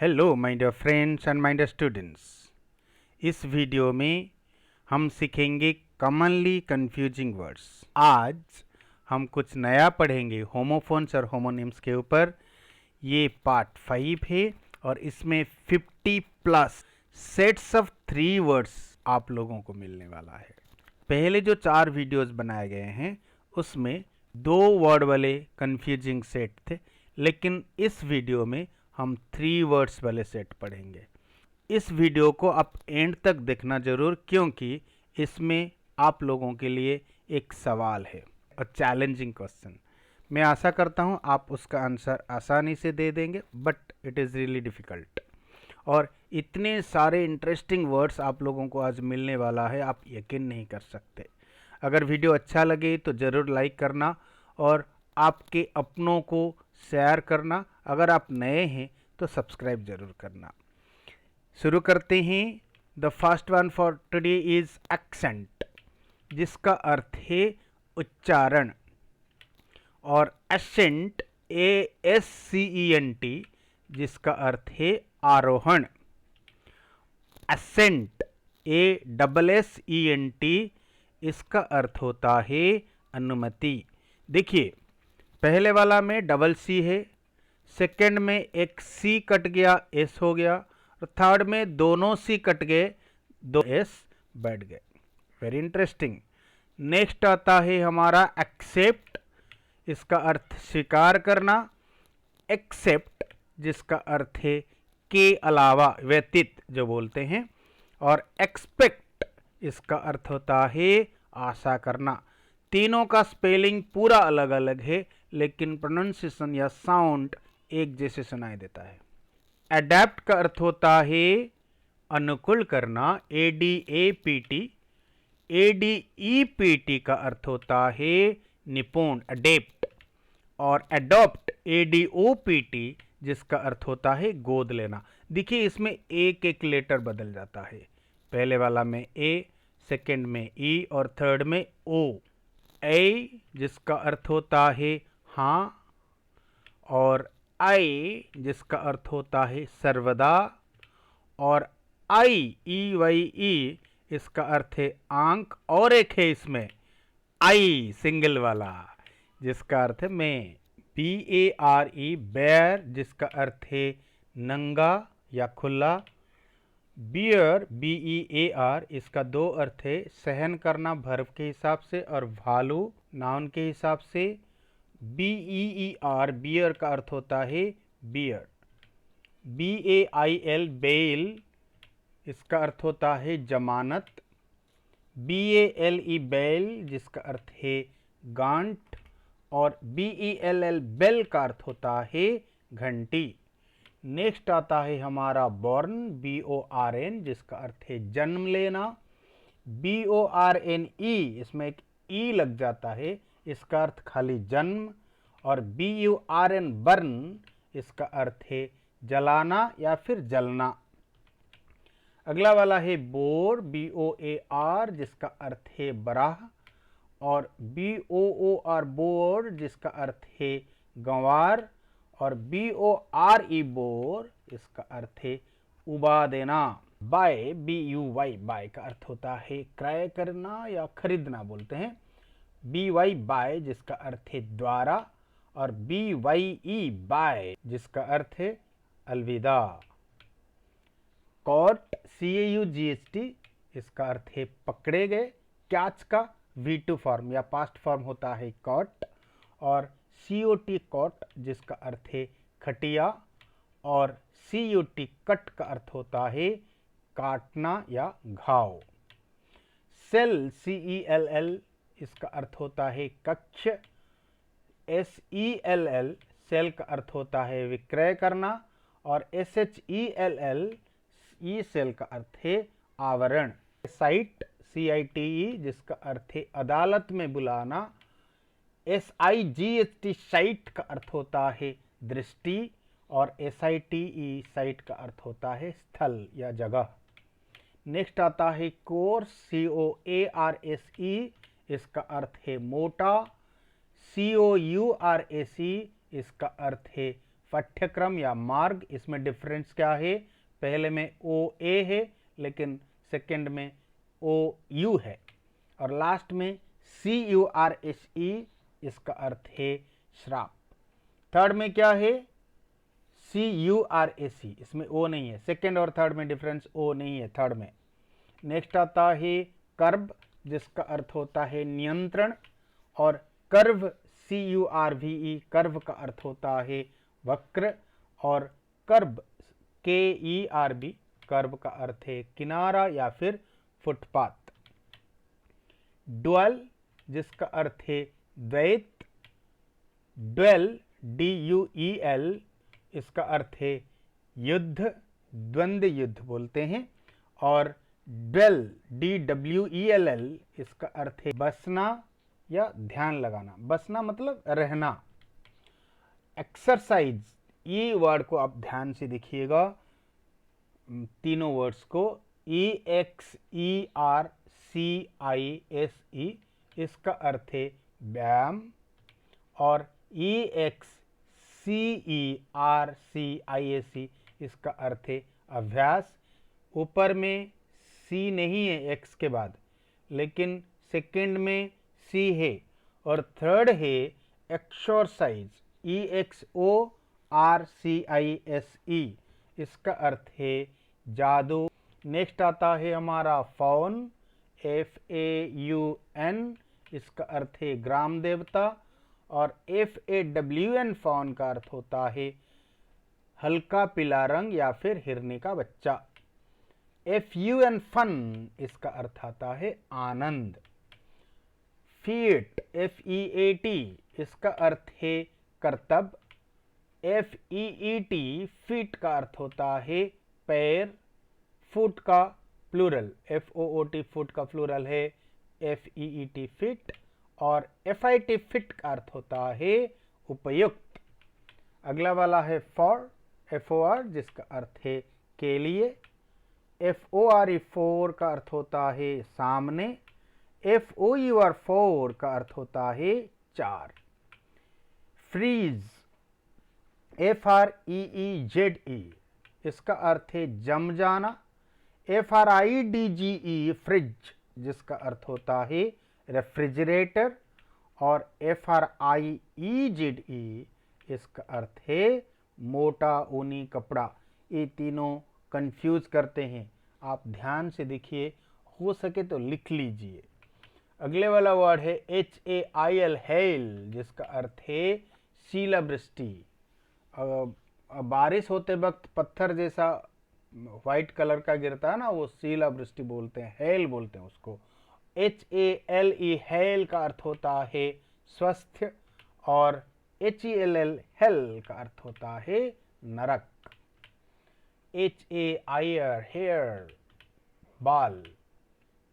Hello my dear friends and my dear students. इस वीडियो में हम सीखेंगे कॉमनली कंफ्यूजिंग वर्ड्स। आज हम कुछ नया पढ़ेंगे होमोफोन्स और होमोनिम्स के ऊपर। ये पार्ट 5 है और इसमें 50 प्लस सेट्स ऑफ 3 वर्ड्स आप लोगों को मिलने वाला है। पहले जो 4 वीडियोस बनाए गए हैं उसमें 2 वर्ड वाले कंफ्यूजिंग सेट थे, लेकिन इस वीडियो में हम 3 वर्ड्स वाले सेट पढ़ेंगे। इस वीडियो को आप एंड तक देखना जरूर, क्योंकि इसमें आप लोगों के लिए एक सवाल है, अ चैलेंजिंग क्वेश्चन। मैं आशा करता हूं आप उसका आंसर आसानी से दे देंगे, but it is really difficult. और इतने सारे इंटरेस्टिंग वर्ड्स आप लोगों को आज मिलने वाला है, आप यकीन नहीं कर सकते। अगर वीडियो अच्छा लगे तो ज़रूर लाइक करना और आपके अपनों को शेयर करना। अगर आप नए हैं तो सब्सक्राइब ज़रूर करना। शुरू करते हैं। The first one for today is accent, जिसका अर्थ है उच्चारण, और एसेंट ASCENT जिसका अर्थ है आरोहण। एसेंट ASSENT इसका अर्थ होता है अनुमति। देखिए, पहले वाला में डबल सी है, सेकंड में एक सी कट गया, एस हो गया, और थर्ड में दोनों सी कट गए, 2 एस बैठ गए। Very interesting. नेक्स्ट आता है हमारा एक्सेप्ट, इसका अर्थ स्वीकार करना। एक्सेप्ट जिसका अर्थ है के अलावा, व्यतीत जो बोलते हैं। और एक्सपेक्ट इसका अर्थ होता है आशा करना। तीनों का स्पेलिंग पूरा अलग अलग है, लेकिन प्रोनाउंसिएशन या साउंड एक जैसे सुनाई देता है। अडेप्ट का अर्थ होता है अनुकूल करना, ADAPT। ADEPT का अर्थ होता है निपुण, अडेप्ट। और अडॉप्ट ADOPT जिसका अर्थ होता है गोद लेना। देखिए, इसमें एक एक लेटर बदल जाता है। पहले वाला में A, सेकंड में E और थर्ड में O। ए जिसका अर्थ होता है हाँ, और आई जिसका अर्थ होता है सर्वदा, और EYE इसका अर्थ है आंख, और एक है इसमें आई सिंगल वाला जिसका अर्थ है मैं। BARE बेयर जिसका अर्थ है नंगा या खुला। बियर BEAR इसका 2 अर्थ है, सहन करना वर्ब के हिसाब से और भालू नाउन के हिसाब से। BEER बियर का अर्थ होता है बियर। BAIL बेल इसका अर्थ होता है जमानत। BALE बेल जिसका अर्थ है गांठ, और BELL बेल का अर्थ होता है घंटी। नेक्स्ट आता है हमारा बॉर्न, BORN जिसका अर्थ है जन्म लेना। BORNE इसमें एक ई लग जाता है, इसका अर्थ खाली जन्म। और BURN बर्न इसका अर्थ है जलाना या फिर जलना। अगला वाला है बोर, BOAR जिसका अर्थ है बराह। और BOOR बोर जिसका अर्थ है गंवार। और BORE बोर इसका अर्थ है उबा देना। बाय BUY बाय का अर्थ होता है क्रय करना या खरीदना बोलते हैं। BY बाय जिसका अर्थ है द्वारा। और BYE बाय जिसका अर्थ है अलविदा। कॉट CAUGHT इसका अर्थ है पकड़े गए। कैच का V2 फॉर्म या पास्ट फॉर्म होता है कॉट। और COT कॉट जिसका अर्थ है खटिया। और CUT कट का अर्थ होता है काटना या घाव। सेल CELL इसका अर्थ होता है कक्ष। SELL सेल का अर्थ होता है विक्रय करना। और SHELL ई सेल का अर्थ है आवरण। साइट CITE जिसका अर्थ है अदालत में बुलाना। SIGHT साइट का अर्थ होता है दृष्टि। और SITE साइट का अर्थ होता है स्थल या जगह। नेक्स्ट आता है कोर्स, COARSE इसका अर्थ है मोटा। COURAC इसका अर्थ है पाठ्यक्रम या मार्ग, इसमें डिफरेंस क्या है, पहले में ओ ए है लेकिन सेकंड में ओ यू है, और लास्ट में सी यू आर एस ई, इसका अर्थ है श्राप। थर्ड में क्या है, सी यू आर ए सी, इसमें ओ नहीं है, सेकंड और थर्ड में डिफरेंस ओ नहीं है थर्ड में। नेक्स्ट आता है कर्व, जिसका अर्थ होता है नियंत्रण, और curve C U R V E, curve का अर्थ होता है वक्र, और कर्व के ई आर बी, कर्व का अर्थ है किनारा या फिर फुटपाथ। ड्वेल, जिसका अर्थ है द्वैत, duel D U E L, इसका अर्थ है युद्ध, द्वंद्व युद्ध बोलते हैं, और dwell D W E L L, इसका अर्थ है बसना या ध्यान लगाना, बसना मतलब रहना। एक्सरसाइज, ये वर्ड को आप ध्यान से देखिएगा, तीनों वर्ड्स को, E X E R C I S E, इसका अर्थ है व्यायाम, और E X C E R C I S C, इसका अर्थ है अभ्यास। ऊपर में सी नहीं है एक्स के बाद, लेकिन सेकंड में सी है, और थर्ड है exorcise, E X O R C I S E, इसका अर्थ है जादू। नेक्स्ट आता है हमारा faun, F A U N, इसका अर्थ है ग्राम देवता, और F A W N, faun का अर्थ होता है हल्का पीला रंग या फिर हिरनी का बच्चा। एफ यू एन फन, इसका अर्थ आता है आनंद। Feat, F E A T, इसका अर्थ है करतब। F E E T, feet का अर्थ होता है पैर। फुट का plural, F O O T, foot का प्लूरल है F E E T fit, और एफ आई टी फिट का अर्थ होता है उपयुक्त। अगला वाला है फॉर, एफ ओ आर, जिसका अर्थ है के लिए। F O R E, fore का अर्थ होता है सामने। F O U R, four का अर्थ होता है चार। Freeze, F R E E Z E, इसका अर्थ है जम जाना। F R I D G E, fridge, जिसका अर्थ होता है रेफ्रिजरेटर, और F R I E Z E, इसका अर्थ है मोटा ऊनी कपड़ा। ये तीनों कंफ्यूज करते हैं, आप ध्यान से देखिए, हो सके तो लिख लीजिए। अगले वाला वर्ड है H A I L, hello, जिसका अर्थ है शिलावृष्टि। बारिश होते वक्त पत्थर जैसा व्हाइट कलर का गिरता है ना, वो शिलावृष्टि बोलते हैं, हेल बोलते हैं उसको। H A L E, hale का अर्थ होता है स्वस्थ, और H E L L, hell का अर्थ होता है नरक। H A I R, hair, बाल।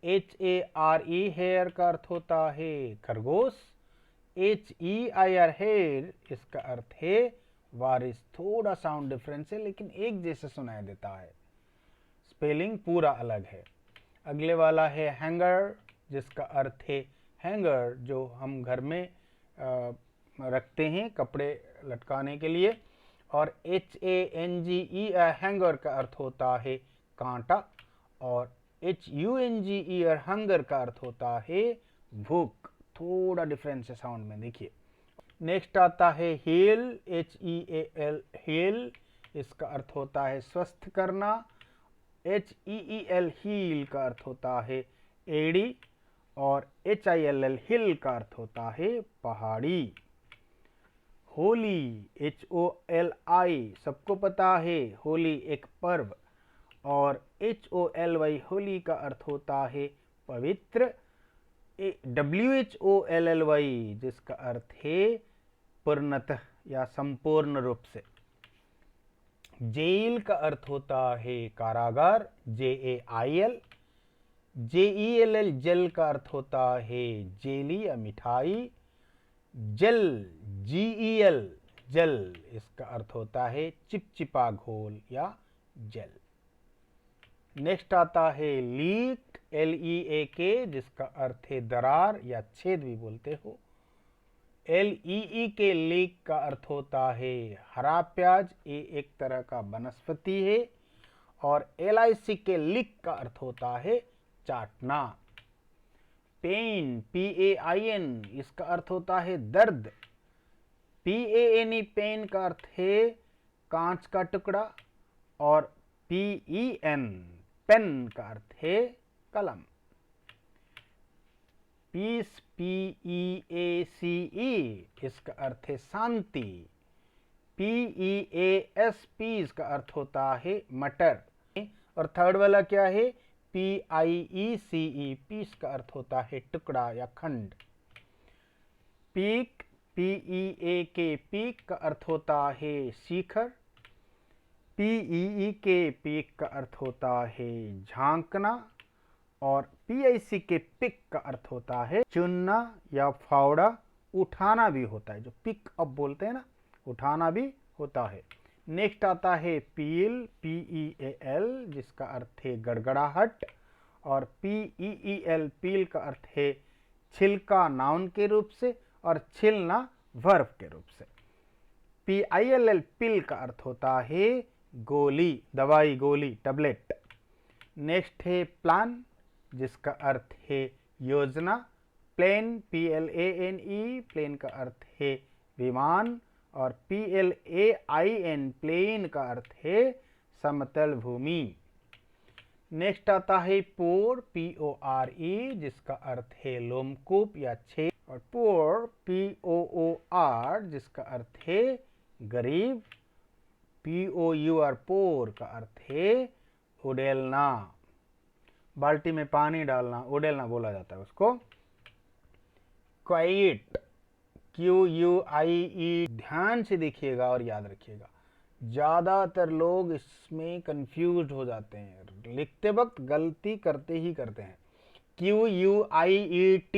H A R E, hare का अर्थ होता है खरगोश। H E I R, heir, इसका अर्थ है बारिश। थोड़ा साउंड डिफरेंस है लेकिन एक जैसे सुनाई देता है, स्पेलिंग पूरा अलग है। अगले वाला है हैंगर, जिसका अर्थ है हैंगर, जो हम घर में रखते हैं कपड़े लटकाने के लिए। और H A N G E, hanger का अर्थ होता है कांटा, और H U N G E, hunger का अर्थ होता है भूख। थोड़ा डिफरेंस है साउंड में, देखिए। नेक्स्ट आता है heal, H E A L, heal, इसका अर्थ होता है स्वस्थ करना। H E E L, heel, का अर्थ होता है एड़ी, और H I L L, hill, का अर्थ होता है पहाड़ी। Holi, H O L I, सबको पता है होली एक पर्व, और H O L Y, holy, का अर्थ होता है पवित्र। W H O L L Y, जिसका अर्थ है पूर्णतः या संपूर्ण रूप से। जेल का अर्थ होता है कारागार, J A I L. J E L L, jail, का अर्थ होता है जेली या मिठाई। जल, जी ई एल, जल, इसका अर्थ होता है चिपचिपा घोल या जल। नेक्स्ट आता है लीक, एल ई ए के, जिसका अर्थ है दरार या छेद भी बोलते हो। LEE के लीक का अर्थ होता है हरा प्याज, ये एक तरह का वनस्पति है। और LIC के लीक का अर्थ होता है चाटना। पेन, PAIN, इसका अर्थ होता है दर्द। PANE, पेन का अर्थ है कांच का टुकड़ा। और PEN, पेन का अर्थ है कलम। पीस, PEACE, इसका अर्थ है शांति। PEAS, पीस का अर्थ होता है मटर। और थर्ड वाला क्या है? PIECE, पीस का अर्थ होता है टुकड़ा या खंड। पीक, PEAK, पीक का अर्थ होता है शिखर। PEEK, पीक का अर्थ होता है झांकना। और PIC के पिक का अर्थ होता है चुनना या फावड़ा, उठाना भी होता है, जो पिक अप बोलते हैं ना, उठाना भी होता है। नेक्स्ट आता है पील, PEAL, जिसका अर्थ है गड़गड़ाहट। और PEEL, पील का अर्थ है छिलका नाउन के रूप से और छिलना वर्ब के रूप से। PILL, पिल का अर्थ होता है गोली, दवाई, गोली, टैबलेट। नेक्स्ट है प्लान, जिसका अर्थ है योजना। प्लेन, PLANE, प्लेन का अर्थ है विमान। और PLAIN, प्लेन का अर्थ है समतल भूमि। नेक्स्ट आता है पोर, PORE, जिसका अर्थ है लोमकूप या छेद। और पोर, POOR, जिसका अर्थ है गरीब। POUR, पोर का अर्थ है उड़ेलना, बाल्टी में पानी डालना, उड़ेलना बोला जाता है उसको। क्वाइट, QUIE, ध्यान से देखिएगा और याद रखिएगा, ज़्यादातर लोग इसमें कंफ्यूज हो जाते हैं, लिखते वक्त गलती करते ही करते हैं। QUIET,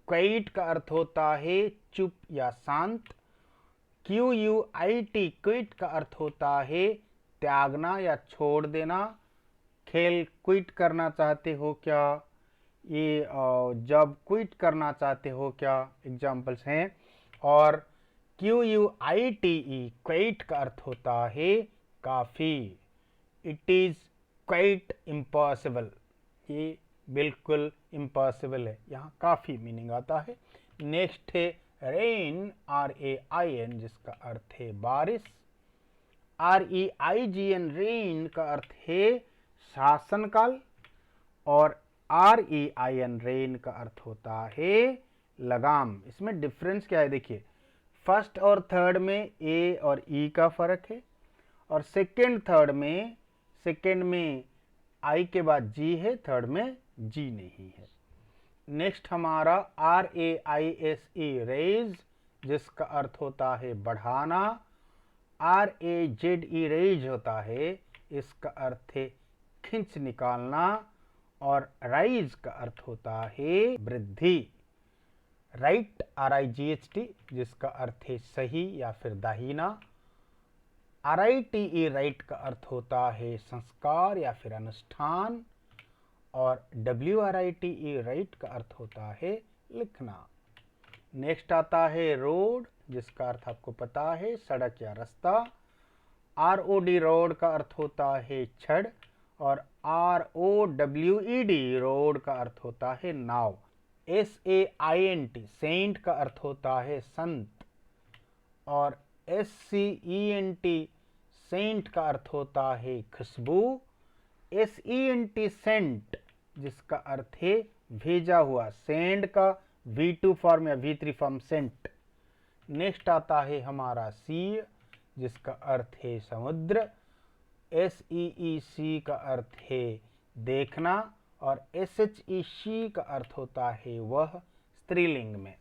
क्वाइट का अर्थ होता है चुप या शांत। QUIT, क्विट का अर्थ होता है त्यागना या छोड़ देना। खेल क्विट करना चाहते हो क्या? ये जब क्विट करना चाहते हो क्या, एग्जाम्पल्स हैं। और QUITE, क्वाइट का अर्थ होता है काफ़ी। इट इज़ क्वाइट इम्पॉसिबल, ये बिल्कुल इम्पॉसिबल है, यहाँ काफ़ी मीनिंग आता है। नेक्स्ट है रेन, RAIN, जिसका अर्थ है बारिश। REIGN, रेन का अर्थ है शासनकाल। और REIN, रेन का अर्थ होता है लगाम। इसमें डिफरेंस क्या है देखिए, फर्स्ट और थर्ड में A और E का फर्क है। और सेकेंड थर्ड में, सेकेंड में I के बाद G है, थर्ड में G नहीं है। नेक्स्ट हमारा RAISE, रेज, जिसका अर्थ होता है बढ़ाना। RAZE, रेज होता है, इसका अर्थ है खींच निकालना। और राइज का अर्थ होता है वृद्धि। राइट, RIGHT, जिसका अर्थ है सही या फिर दाहिना। RITE, राइट का अर्थ होता है संस्कार या फिर अनुष्ठान। और WRITE, राइट का अर्थ होता है लिखना। नेक्स्ट आता है रोड, जिसका अर्थ आपको पता है सड़क या रास्ता। ROD, रोड का अर्थ होता है छड़। और ROWED, रोड का अर्थ होता है नाव। SAINT, सेंट का अर्थ होता है संत। और SCENT, सेंट का अर्थ होता है खुशबू। SENT, सेंट, जिसका अर्थ है भेजा हुआ, सेंड का V2 फॉर्म या V3 फॉर्म सेंट। नेक्स्ट आता है हमारा सी, जिसका अर्थ है समुद्र। SEEC का अर्थ है देखना। और SHEC का अर्थ होता है वह, स्त्रीलिंग में।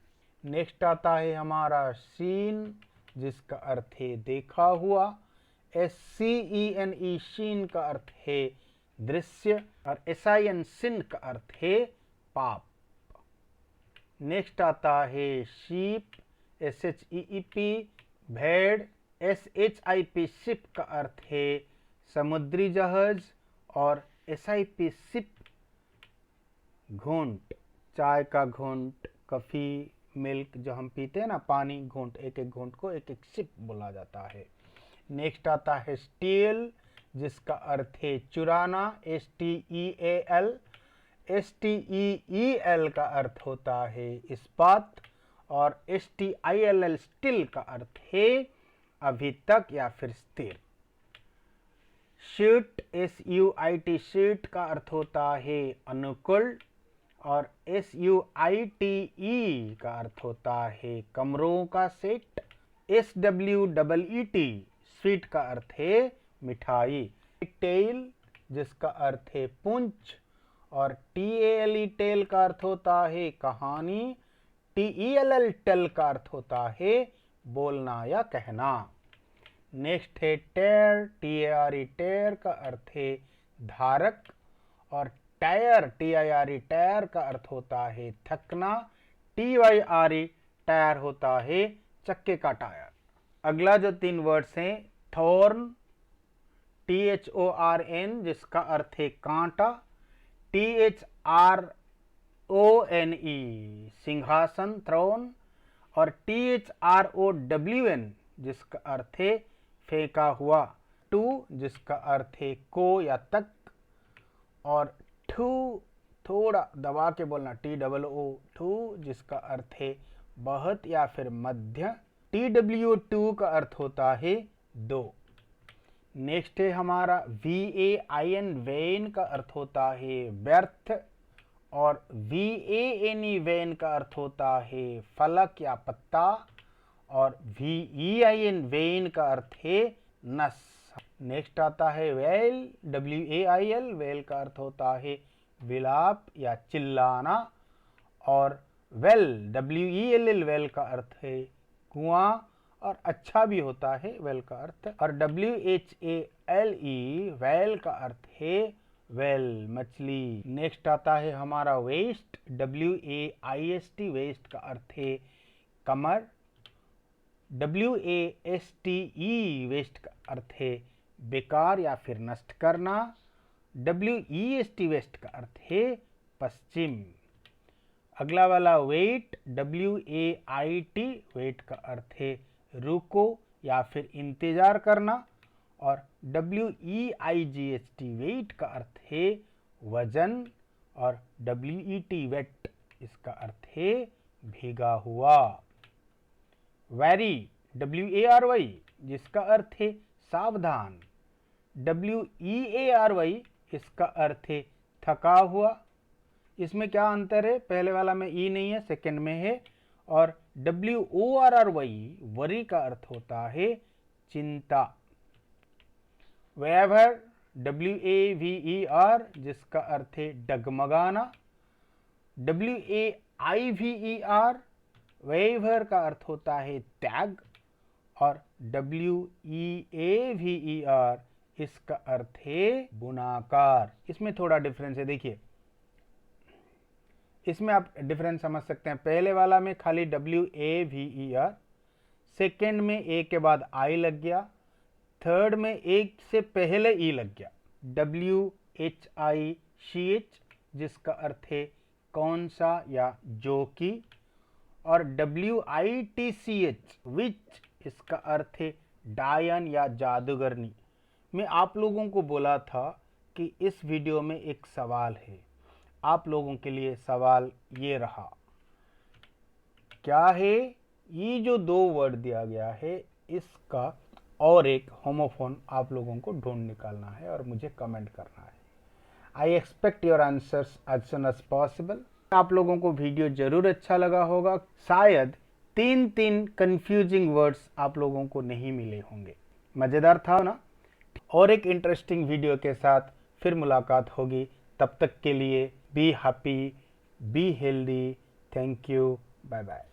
नेक्स्ट आता है हमारा सीन, जिसका अर्थ है देखा हुआ। SCENE, शीन का अर्थ है दृश्य। और SIN, सिन का अर्थ है पाप। नेक्स्ट आता है शीप, SHEEP, भेड़। SHIP, शिप का अर्थ है समुद्री जहाज। और SIP, सिप, घूंट, चाय का घूंट, कॉफ़ी मिल्क जो हम पीते हैं ना, पानी घूंट, एक एक घूंट को एक एक सिप बोला जाता है। नेक्स्ट आता है स्टील, जिसका अर्थ है चुराना, STEAL। STEEL का अर्थ होता है इस्पात, और STILL स्टिल का अर्थ है अभी तक या फिर स्थिर। शीट, SUIT शीट का अर्थ होता है अनुकूल, और SUITE का अर्थ होता है कमरों का सेट। SWEET स्वीट का अर्थ है मिठाई। टेल, जिसका अर्थ है पूंछ, और TALE टेल का अर्थ होता है कहानी। TELL टेल का अर्थ होता है बोलना या कहना। नेक्स्ट है टेर, TARE टेर का अर्थ है धारक, और टायर, TIRE टायर का अर्थ होता है थकना। TYRE टायर होता है चक्के का टायर। अगला जो 3 वर्ड्स हैं, थॉर्न, THORN जिसका अर्थ है कांटा। THRONE सिंहासन, थ्रोन, और THROWN जिसका अर्थ है फेंका हुआ। टू, जिसका अर्थ है को या तक, और टू थोड़ा दबा के बोलना, TOO टू, जिसका अर्थ है बहुत या फिर मध्य। TWO2 का अर्थ होता है 2। नेक्स्ट है हमारा VAIN, वेन का अर्थ होता है व्यर्थ, और VANE वेन का अर्थ होता है फलक या पत्ता, और VEIN वेन का अर्थ है नस। नेक्स्ट आता है वेल, WAIL वेल का अर्थ होता है विलाप या चिल्लाना, और वेल, WELL वेल का अर्थ है कुआं, और अच्छा भी होता है वेल का अर्थ। और WHALE वेल का अर्थ है वेल, मछली। नेक्स्ट आता है हमारा वेस्ट, WAIST वेस्ट का अर्थ है कमर। WASTE वेस्ट का अर्थ है बेकार या फिर नष्ट करना। WEST वेस्ट का अर्थ है पश्चिम। अगला वाला वेट, WAIT वेट का अर्थ है रुको या फिर इंतजार करना, और WEIGHT वेट का अर्थ है वजन, और WET वेट इसका अर्थ है भीगा हुआ। वेरी, WARY जिसका अर्थ है सावधान। WEARY इसका अर्थ है थका हुआ। इसमें क्या अंतर है, पहले वाला में ई नहीं है, सेकंड में है। और WORRY वरी का अर्थ होता है चिंता। वेवर, WAVER जिसका अर्थ है डगमगाना। WAIVER वेवर का अर्थ होता है त्याग, और WEAVER इसका अर्थ है बुनाकार। इसमें थोड़ा डिफरेंस है, देखिए इसमें आप डिफरेंस समझ सकते हैं। पहले वाला में खाली WAVER, सेकेंड में ए के बाद आई लग गया, थर्ड में एक से पहले ई लग गया। WHICH जिसका अर्थ है कौन सा या जो कि, और WITCH विच इसका अर्थ है डायन या जादूगरनी। मैं आप लोगों को बोला था कि इस वीडियो में एक सवाल है, आप लोगों के लिए सवाल ये रहा, क्या है ये जो 2 वर्ड दिया गया है इसका और एक होमोफोन आप लोगों को ढूंढ निकालना है और मुझे कमेंट करना है। I expect your answers as soon as possible. आप लोगों को वीडियो जरूर अच्छा लगा होगा। शायद 3 कंफ्यूजिंग वर्ड्स आप लोगों को नहीं मिले होंगे। मज़ेदार था ना? और एक इंटरेस्टिंग वीडियो के साथ फिर मुलाकात होगी। तब तक के लिए be happy, be healthy. Thank you, bye bye.